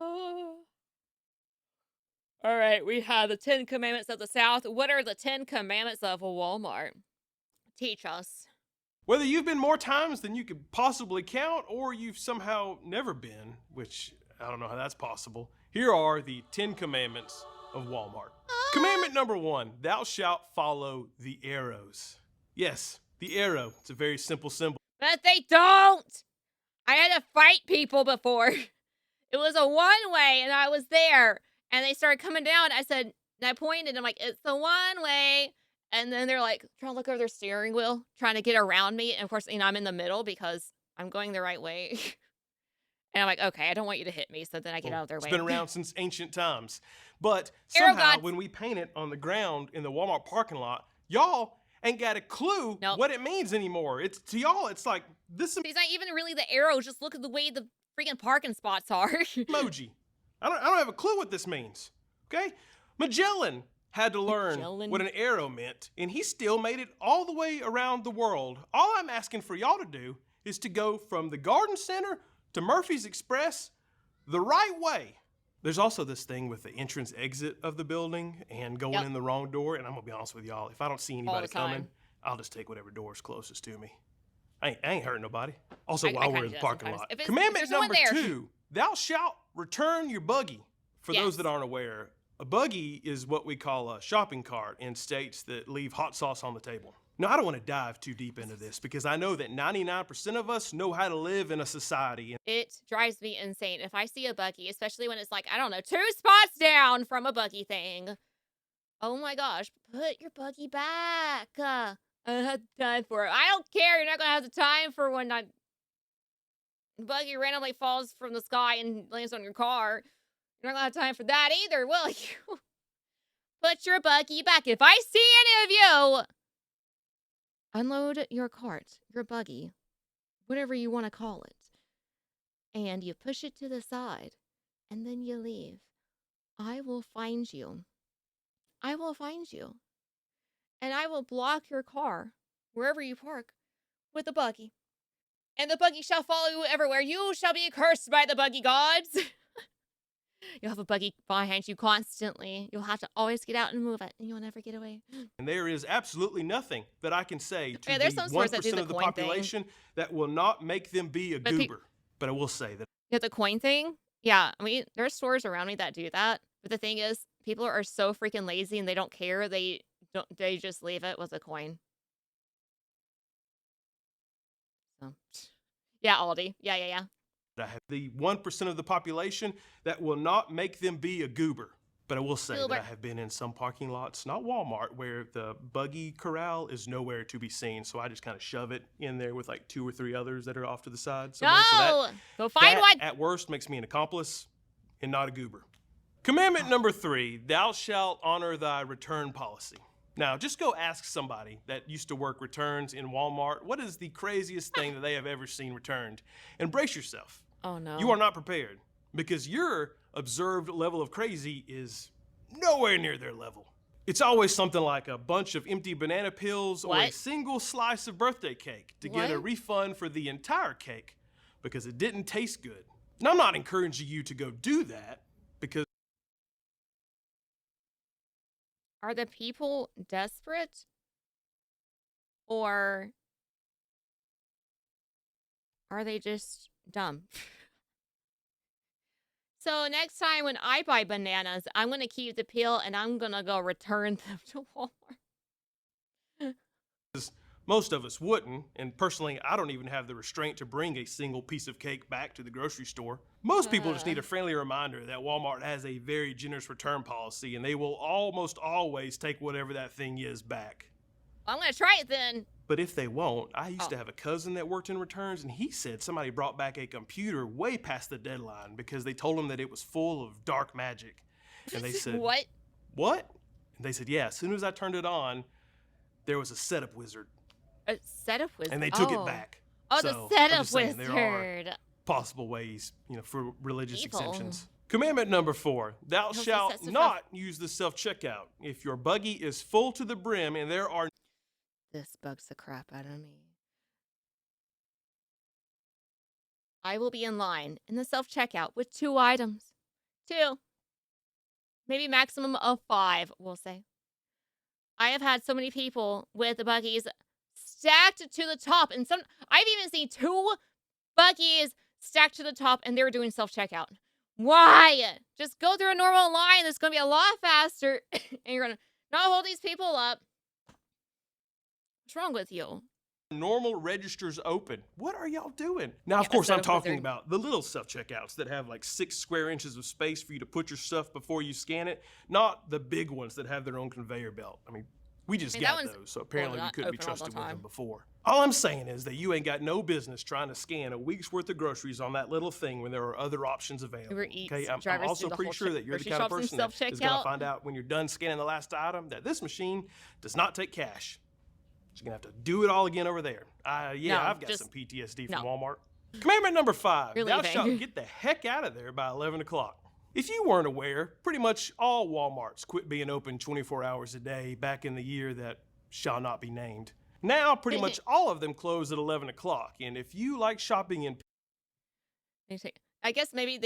Oh. All right, we have the 10 Commandments of the South. What are the 10 Commandments of a Walmart? Teach us. Whether you've been more times than you could possibly count, or you've somehow never been, which I don't know how that's possible, here are the 10 Commandments of Walmart. Commandment number 1, thou shalt follow the arrows. Yes, the arrow. It's a very simple symbol. But they don't! I had to fight people before. It was a one way, and I was there, and they started coming down. I said, and I pointed, and I'm like, it's the one way. And then they're like trying to look over their steering wheel, trying to get around me. And of course, I'm in the middle because I'm going the right way. And I'm like, okay, I don't want you to hit me. So then I get out of their way. It's been around since ancient times. But Arrow somehow, gods. when we paint it on the ground in the Walmart parking lot, y'all ain't got a clue what it means anymore. It's to y'all, it's like this It's not even really the arrows. Just look at the way the freaking parking spots are. emoji. I don't have a clue what this means. Okay? Magellan had to learn what an arrow meant, and he still made it all the way around the world. All I'm asking for y'all to do is to go from the Garden Center to Murphy's Express the right way. There's also this thing with the entrance exit of the building and going in the wrong door, and I'm gonna be honest with y'all, if I don't see anybody coming, I'll just take whatever door is closest to me. I ain't hurting nobody. Also, while we're in the parking lot. Commandment number 2, thou shalt return your buggy. For those that aren't aware, a buggy is what we call a shopping cart in states that leave hot sauce on the table. Now, I don't want to dive too deep into this because I know that 99% of us know how to live in a society. It drives me insane if I see a buggy, especially when it's like, I don't know, 2 spots down from a buggy thing. Oh my gosh, put your buggy back. I don't have time for it. I don't care. You're not going to have the time for when a buggy randomly falls from the sky and lands on your car. You're not going to have time for that either, will you? Put your buggy back. If I see any of you, unload your cart, your buggy, whatever you want to call it, and you push it to the side, and then you leave. I will find you. I will find you. And I will block your car, wherever you park, with a buggy. And the buggy shall follow you everywhere. You shall be cursed by the buggy gods. You'll have a buggy behind you constantly. You'll have to always get out and move it, and you'll never get away. And there is absolutely nothing that I can say to the there's some stores that do 1% the of the coin population that will not make them be a goober. But I will say that. Yeah, the coin thing? Yeah, I mean, there's stores around me that do that. But the thing is, people are so freaking lazy and they don't care. They just leave it with a coin. So, yeah, Aldi. Yeah. I have the 1% of the population that will not make them be a goober. But I will say that I have been in some parking lots, not Walmart, where the buggy corral is nowhere to be seen. So I just kind of shove it in there with like 2 or 3 others that are off to the side. No! Go find one! At worst makes me an accomplice and not a goober. Commandment number 3, thou shalt honor thy return policy. Now, just go ask somebody that used to work returns in Walmart, what is the craziest thing that they have ever seen returned? And brace yourself. Oh, no. You are not prepared because your observed level of crazy is nowhere near their level. It's always something like a bunch of empty banana peels or a single slice of birthday cake to get a refund for the entire cake because it didn't taste good. And I'm not encouraging you to go do that because... Are the people desperate? Or are they just dumb? So next time when I buy bananas, I'm going to keep the peel and I'm going to go return them to Walmart. Most of us wouldn't, and personally, I don't even have the restraint to bring a single piece of cake back to the grocery store. Most people just need a friendly reminder that Walmart has a very generous return policy, and they will almost always take whatever that thing is back. I'm going to try it then. But if they won't, I used to have a cousin that worked in returns, and he said somebody brought back a computer way past the deadline because they told him that it was full of dark magic. And they said, What? What? And they said, yeah, as soon as I turned it on, there was a setup wizard. A setup wizard? And they took it back. Oh, so, the setup wizard. There are possible ways, for religious exemptions. Commandment number 4, thou shalt not use the self-checkout. If your buggy is full to the brim and there are... This bugs the crap out of me. I will be in line in the self-checkout with 2 items. 2, maybe maximum of 5, we'll say. I have had so many people with the buggies stacked to the top, and I've even seen 2 buggies stacked to the top, and they were doing self-checkout. Why? Just go through a normal line that's gonna be a lot faster, and you're gonna not hold these people up. What's wrong with you? Normal registers open. What are y'all doing? Now, of course, I'm talking about the little self-checkouts that have like 6 square inches of space for you to put your stuff before you scan it, not the big ones that have their own conveyor belt. I mean, we just got those, so apparently we couldn't be trusted with them before. All I'm saying is that you ain't got no business trying to scan a week's worth of groceries on that little thing when there are other options available. Uber Eats, Okay, I'm drivers also do the pretty whole sure that you're the grocery kind of shops person and that is going to self-checkout. find out when you're done scanning the last item that this machine does not take cash. So you're going to have to do it all again over there. Yeah, I've got some PTSD from Walmart. Commandment number 5, thou shalt get the heck out of there by 11 o'clock. If you weren't aware, pretty much all Walmarts quit being open 24 hours a day back in the year that shall not be named. Now, pretty much all of them close at 11 o'clock. And if you like shopping in... I guess maybe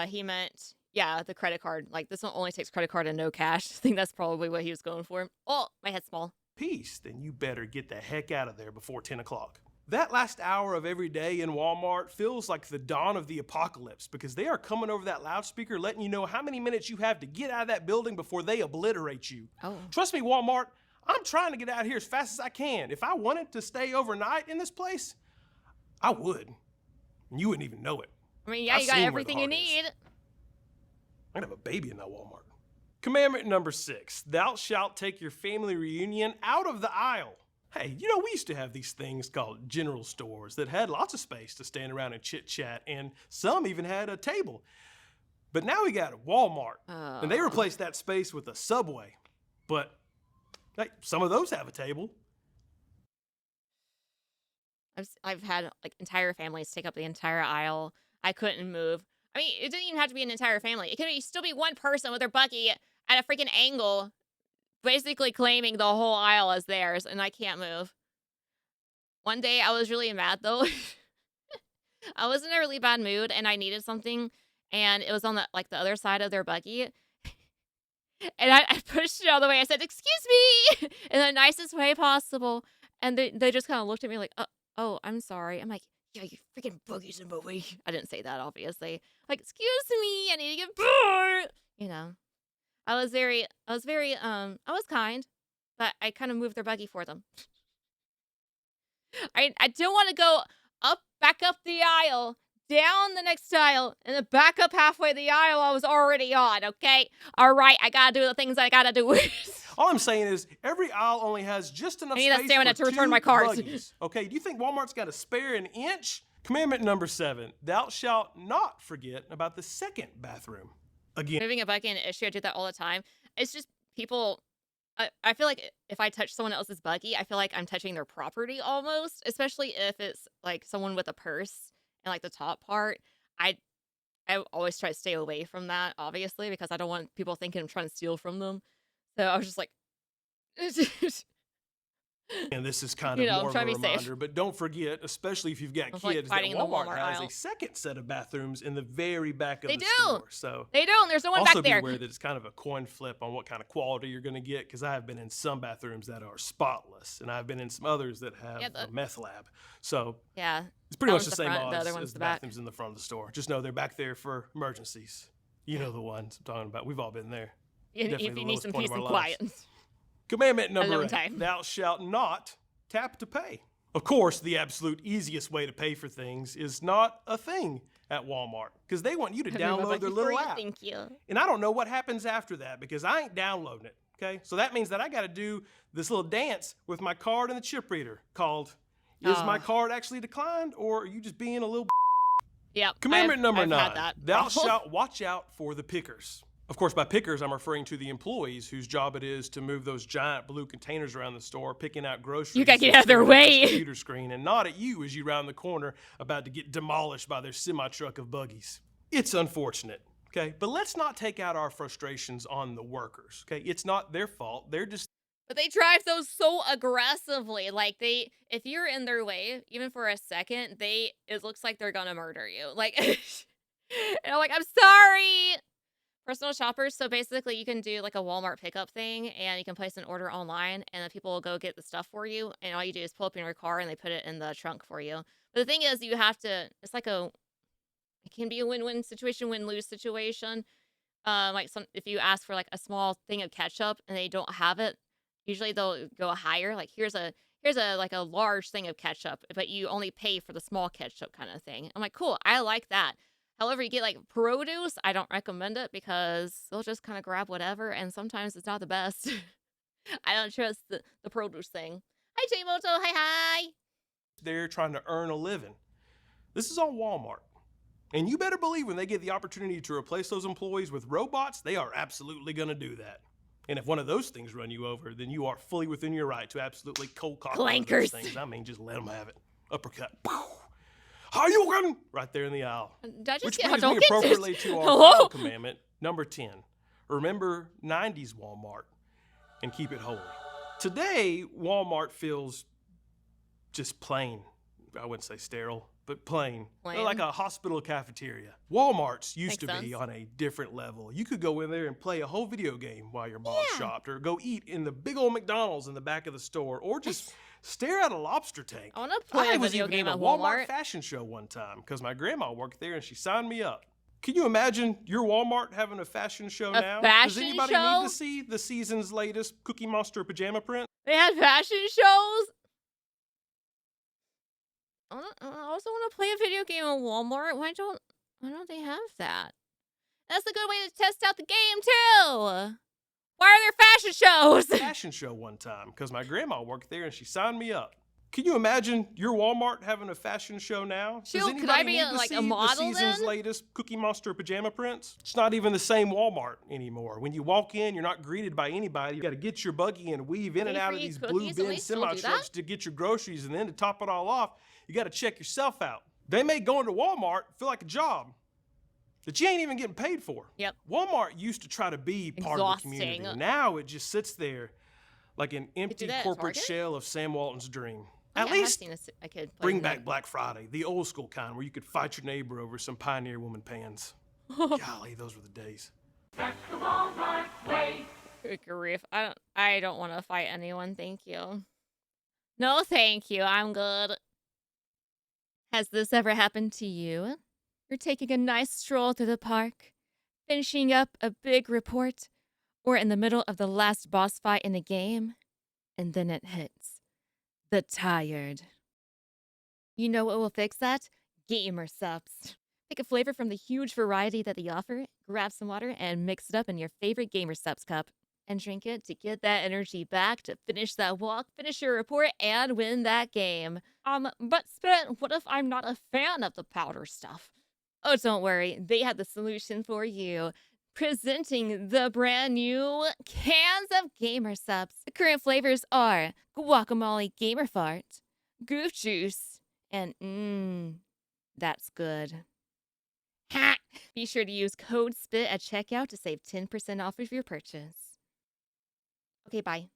he meant, yeah, the credit card. Like, this one only takes credit card and no cash. I think that's probably what he was going for. Oh, my head's small. Peace, then you better get the heck out of there before 10 o'clock. That last hour of every day in Walmart feels like the dawn of the apocalypse because they are coming over that loudspeaker letting you know how many minutes you have to get out of that building before they obliterate you. Oh. Trust me, Walmart, I'm trying to get out of here as fast as I can. If I wanted to stay overnight in this place, I would. And you wouldn't even know it. I mean, yeah, you got everything you need. I'd have a baby in that Walmart. Commandment number 6, thou shalt take your family reunion out of the aisle. Hey, you know, we used to have these things called general stores that had lots of space to stand around and chit-chat, and some even had a table. But now we got a Walmart, and they replaced that space with a Subway. But hey, some of those have a table. I've had like entire families take up the entire aisle. I couldn't move. I mean, it didn't even have to be an entire family. It could still be one person with their buggy at a freaking angle, basically claiming the whole aisle as theirs, and I can't move. One day I was really mad though. I was in a really bad mood and I needed something, and it was on the other side of their buggy. And I pushed it all the way. I said, "Excuse me," in the nicest way possible. And they just kind of looked at me like, "Oh, I'm sorry." I'm like, "Yeah, you freaking buggies in my way." I didn't say that, obviously. Like, "Excuse me, I need to get bored." You know, I was kind, but I kind of moved their buggy for them. I don't want to go back up the aisle, down the next aisle, and then back up halfway the aisle I was already on, okay? All right, I gotta do the things I gotta do. All I'm saying is every aisle only has just enough space for to return my cards. Buggies. Okay, do you think Walmart's got a spare an inch? Commandment number 7, thou shalt not forget about the second bathroom. Again. Moving a buggy an issue, I do that all the time. It's just people... I feel like if I touch someone else's buggy, I feel like I'm touching their property almost, especially if it's like someone with a purse and like the top part. I always try to stay away from that, obviously, because I don't want people thinking I'm trying to steal from them. So I was just like, and this is kind of more of a reminder, but don't forget, especially if you've got kids, that Walmart has a second set of bathrooms in the very back of the store. So they don't. There's no one back there. Also be aware that it's kind of a coin flip on what kind of quality you're going to get, because I have been in some bathrooms that are spotless, and I've been in some others that have a meth lab. So yeah, it's pretty much the same odds as the bathrooms in the front of the store. Just know they're back there for emergencies. You know the ones I'm talking about. We've all been there. If you need some peace and quiet. Commandment number 8, thou shalt not tap to pay. Of course, the absolute easiest way to pay for things is not a thing at Walmart, because they want you to download their little app. Thank you. And I don't know what happens after that, because I ain't downloading it, okay? So that means that I got to do this little dance with my card and the chip reader called, is my card actually declined, or are you just being a little... Yep. Commandment number 9, thou shalt watch out for the pickers. Of course, by pickers, I'm referring to the employees whose job it is to move those giant blue containers around the store, picking out groceries. You gotta get out of their way. Computer screen, and not at you as you round the corner about to get demolished by their semi-truck of buggies. It's unfortunate, okay? But let's not take out our frustrations on the workers, okay? It's not their fault. They're just... But they drive those so aggressively. Like, if you're in their way, even for a second, it looks like they're gonna murder you. Like, and I'm like, I'm sorry. Personal shoppers, so basically you can do like a Walmart pickup thing and you can place an order online and then people will go get the stuff for you and all you do is pull up in your car and they put it in the trunk for you. But the thing is you have to it's like a it can be a win-win situation, win-lose situation. Like some if you ask for like a small thing of ketchup and they don't have it, usually they'll go higher. Like here's a like a large thing of ketchup, but you only pay for the small ketchup kind of thing. I'm like, cool, I like that. However, you get like produce, I don't recommend it because they'll just kind of grab whatever, and sometimes it's not the best. I don't trust the produce thing. Hi, J-Moto. Hi, hi. They're trying to earn a living. This is on Walmart. And you better believe when they get the opportunity to replace those employees with robots, they are absolutely going to do that. And if one of those things run you over, then you are fully within your right to absolutely cold cock one of those Clankers. things. I mean, just let them have it. Uppercut. How you looking? Right there in the aisle. Did I just Which get brings hot me dog appropriately kisses? to our Hello? final commandment, number 10. Remember 90s Walmart and keep it holy. Today, Walmart feels just plain. I wouldn't say sterile, but plain. They're like a hospital cafeteria. Walmart's used to be on a different level. You could go in there and play a whole video game while your mom shopped, or go eat in the big old McDonald's in the back of the store, or just stare at a lobster tank. I want to play a video game at Walmart fashion show one time because my grandma worked there and she signed me up. Can you imagine your Walmart having a fashion show now? Does anybody need to see the season's latest Cookie Monster pajama print? They had fashion shows? I also want to play a video game at Walmart. Why don't they have that? That's a good way to test out the game too. Why are there fashion shows? Fashion show one time because my grandma worked there and she signed me up. Can you imagine your Walmart having a fashion show now? Shoot, could I be like a model the season's latest Cookie Monster pajama prints? It's not even the same Walmart anymore. When you walk in, you're not greeted by anybody. You got to get your buggy and weave in and out of these blue bin semi-trucks to get your groceries, and then to top it all off, you got to check yourself out. They make going to Walmart feel like a job that you ain't even getting paid for. Yep. Walmart used to try to be part of the community. Now it just sits there like an empty corporate shell of Sam Walton's dream. At least bring back Black Friday, the old school kind where you could fight your neighbor over some Pioneer Woman pans. Golly, those were the days. That's the Walmart way. Good grief. I don't want to fight anyone, thank you. No, thank you. I'm good. Has this ever happened to you? You're taking a nice stroll through the park, finishing up a big report, or in the middle of the last boss fight in a game, and then it hits. The tired. You know what will fix that? Gamer Subs. Pick a flavor from the huge variety that they offer, grab some water, and mix it up in your favorite Gamer Subs cup. And drink it to get that energy back to finish that walk, finish your report, and win that game. But Spit, what if I'm not a fan of the powder stuff? Oh, don't worry, they have the solution for you. Presenting the brand new cans of Gamer Subs. The current flavors are Guacamole Gamer Fart, Goof Juice, and that's good. Ha! Be sure to use code SPIT at checkout to save 10% off of your purchase. Okay, bye.